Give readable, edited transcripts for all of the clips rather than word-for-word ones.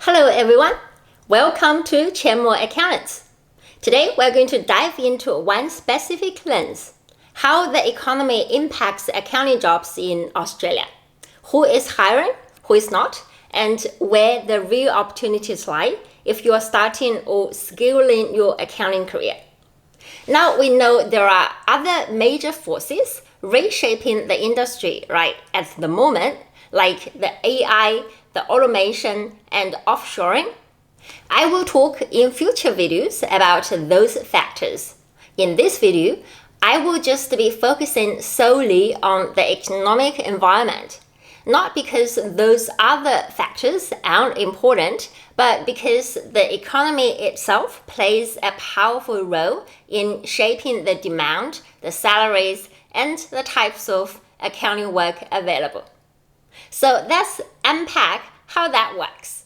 Hello everyone, welcome to Qianmo Accountants. Today we're going to dive into one specific lens, how the economy impacts accounting jobs in Australia. Who is hiring, who is not, and where the real opportunities lie if you are starting or scaling your accounting career. Now we know there are other major forces reshaping the industry right at the moment, like the AI, the automation, and offshoring. I will talk in future videos about those factors. In this video, I will just be focusing solely on the economic environment, not because those other factors aren't important, but because the economy itself plays a powerful role in shaping the demand, the salaries, and the types of accounting work available. So let's unpack how that works.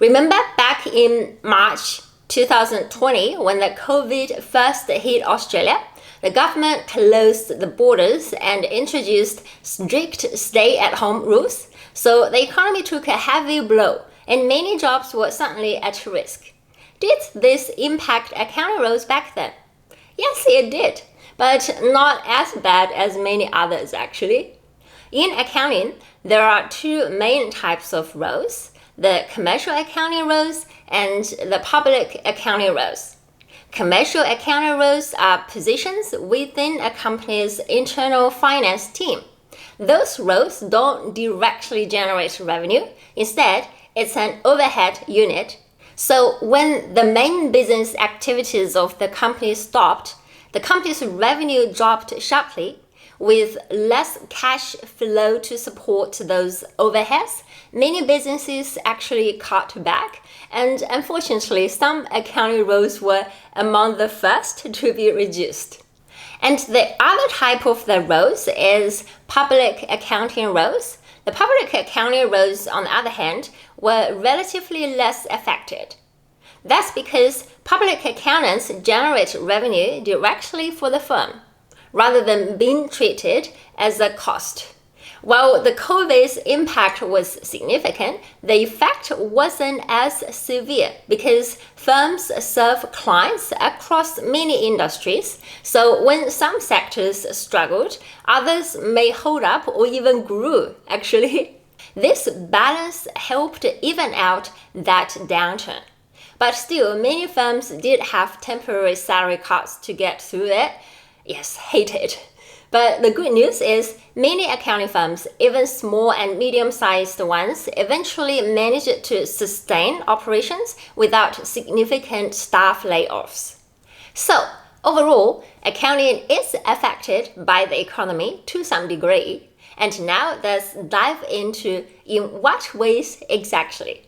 Remember back in March 2020 when the COVID first hit Australia, the government closed the borders and introduced strict stay-at-home rules, so the economy took a heavy blow and many jobs were suddenly at risk. Did this impact accounting roles back then? Yes, it did, but not as bad as many others actually. In accounting, there are two main types of roles, the commercial accounting roles and the public accounting roles. Commercial accounting roles are positions within a company's internal finance team. Those roles don't directly generate revenue. Instead, it's an overhead unit. So when the main business activities of the company stopped, the company's revenue dropped sharply. With less cash flow to support those overheads, many businesses actually cut back, and unfortunately, some accounting roles were among the first to be reduced. And the other type of the roles is public accounting roles. The public accounting roles, on the other hand, were relatively less affected. That's because public accountants generate revenue directly for the firm, rather than being treated as a cost. While the COVID's impact was significant, the effect wasn't as severe because firms serve clients across many industries, so when some sectors struggled, others may hold up or even grew, actually. This balance helped even out that downturn. But still, many firms did have temporary salary cuts to get through it. Yes, hate it. But the good news is many accounting firms, even small and medium-sized ones, eventually managed to sustain operations without significant staff layoffs. So, overall, accounting is affected by the economy to some degree. And now let's dive into in what ways exactly.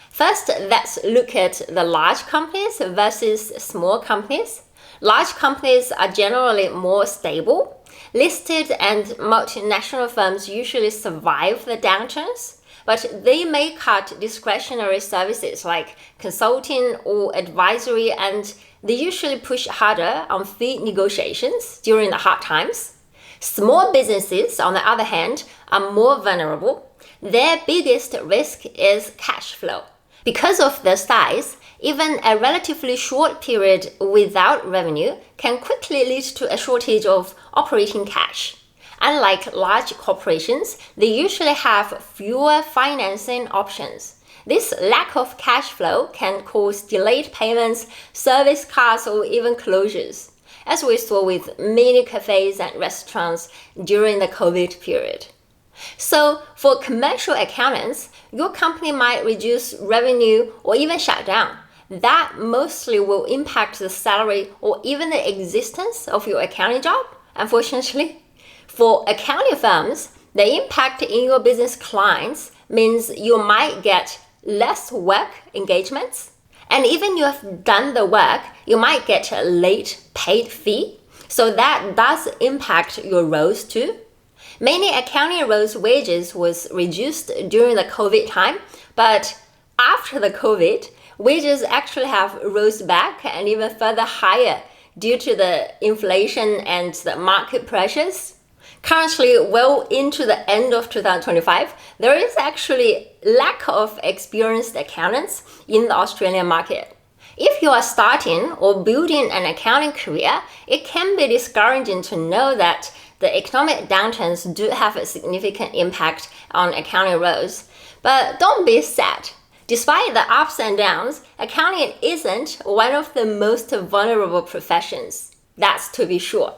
First, let's look at the large companies versus small companies. Large companies are generally more stable. Listed and multinational firms usually survive the downturns, but they may cut discretionary services like consulting or advisory, and they usually push harder on fee negotiations during the hard times. Small businesses, on the other hand, are more vulnerable. Their biggest risk is cash flow. Because of their size, even a relatively short period without revenue can quickly lead to a shortage of operating cash. Unlike large corporations, they usually have fewer financing options. This lack of cash flow can cause delayed payments, service cuts, or even closures, as we saw with many cafes and restaurants during the COVID period. So for commercial accountants, your company might reduce revenue or even shut down. That mostly will impact the salary or even the existence of your accounting job, unfortunately. For accounting firms, the impact in your business clients means you might get less work engagements. And even you have done the work, you might get a late paid fee. So that does impact your roles too. Many accounting roles' wages was reduced during the COVID time, but after the COVID, wages actually have rose back and even further higher due to the inflation and the market pressures. Currently, well into the end of 2025, there is actually lack of experienced accountants in the Australian market. If you are starting or building an accounting career, it can be discouraging to know that the economic downturns do have a significant impact on accounting roles. But don't be sad. Despite the ups and downs, accounting isn't one of the most vulnerable professions. That's to be sure.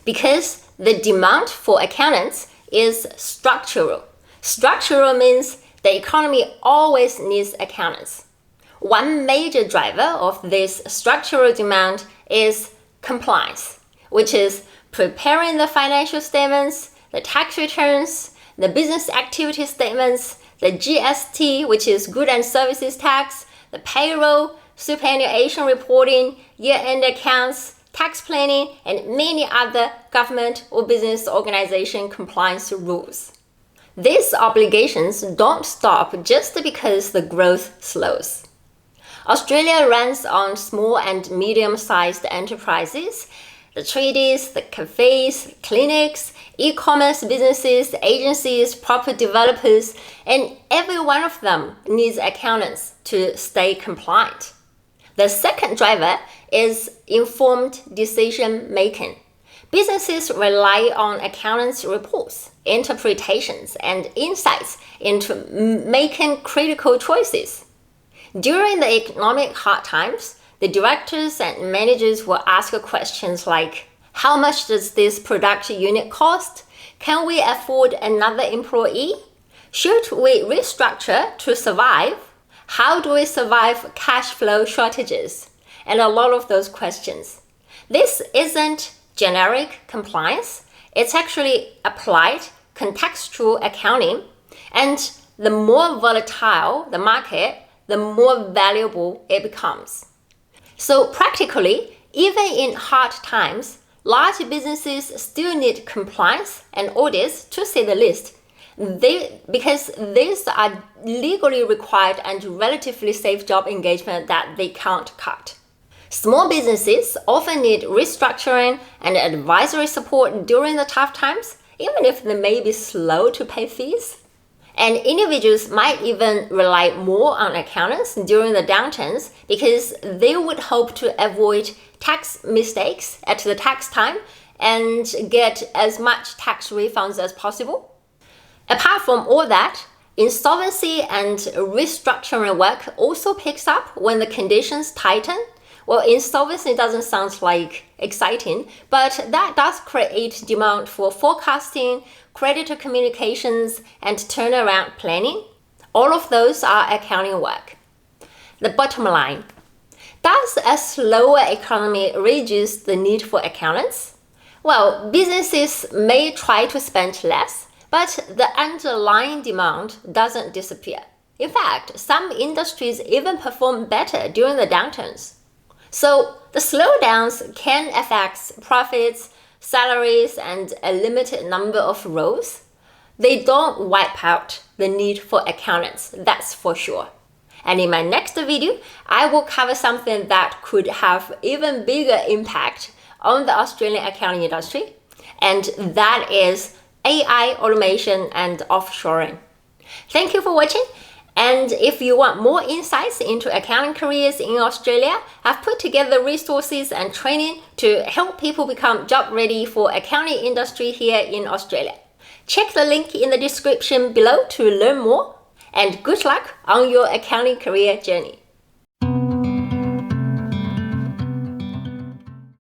Because the demand for accountants is structural. Structural means the economy always needs accountants. One major driver of this structural demand is compliance, which is preparing the financial statements, the tax returns, the business activity statements, the GST, which is goods and services tax, the payroll, superannuation reporting, year-end accounts, tax planning, and many other government or business organization compliance rules. These obligations don't stop just because the growth slows. Australia runs on small and medium-sized enterprises, the tradies, the cafes, clinics, e-commerce businesses, agencies, property developers, and every one of them needs accountants to stay compliant. The second driver is informed decision making. Businesses rely on accountants' reports, interpretations, and insights into making critical choices. During the economic hard times, the directors and managers will ask questions like, how much does this production unit cost? Can we afford another employee? Should we restructure to survive? How do we survive cash flow shortages? And a lot of those questions. This isn't generic compliance. It's actually applied contextual accounting. And the more volatile the market, the more valuable it becomes. So practically, even in hard times, large businesses still need compliance and audits, to say the least, because these are legally required and relatively safe job engagement that they can't cut. Small businesses often need restructuring and advisory support during the tough times, even if they may be slow to pay fees. And individuals might even rely more on accountants during the downturns because they would hope to avoid tax mistakes at the tax time and get as much tax refunds as possible. Apart from all that, insolvency and restructuring work also picks up when the conditions tighten. Well, insolvency doesn't sound like exciting, but that does create demand for forecasting, creditor communications, and turnaround planning. All of those are accounting work. The bottom line, does a slower economy reduce the need for accountants? Well, businesses may try to spend less, but the underlying demand doesn't disappear. In fact, some industries even perform better during the downturns. So the slowdowns can affect profits, salaries, and a limited number of roles. They don't wipe out the need for accountants, that's for sure. And in my next video, I will cover something that could have even bigger impact on the Australian accounting industry, and that is AI automation and offshoring. Thank you for watching. And if you want more insights into accounting careers in Australia, I've put together resources and training to help people become job ready for accounting industry here in Australia. Check the link in the description below to learn more, and good luck on your accounting career journey.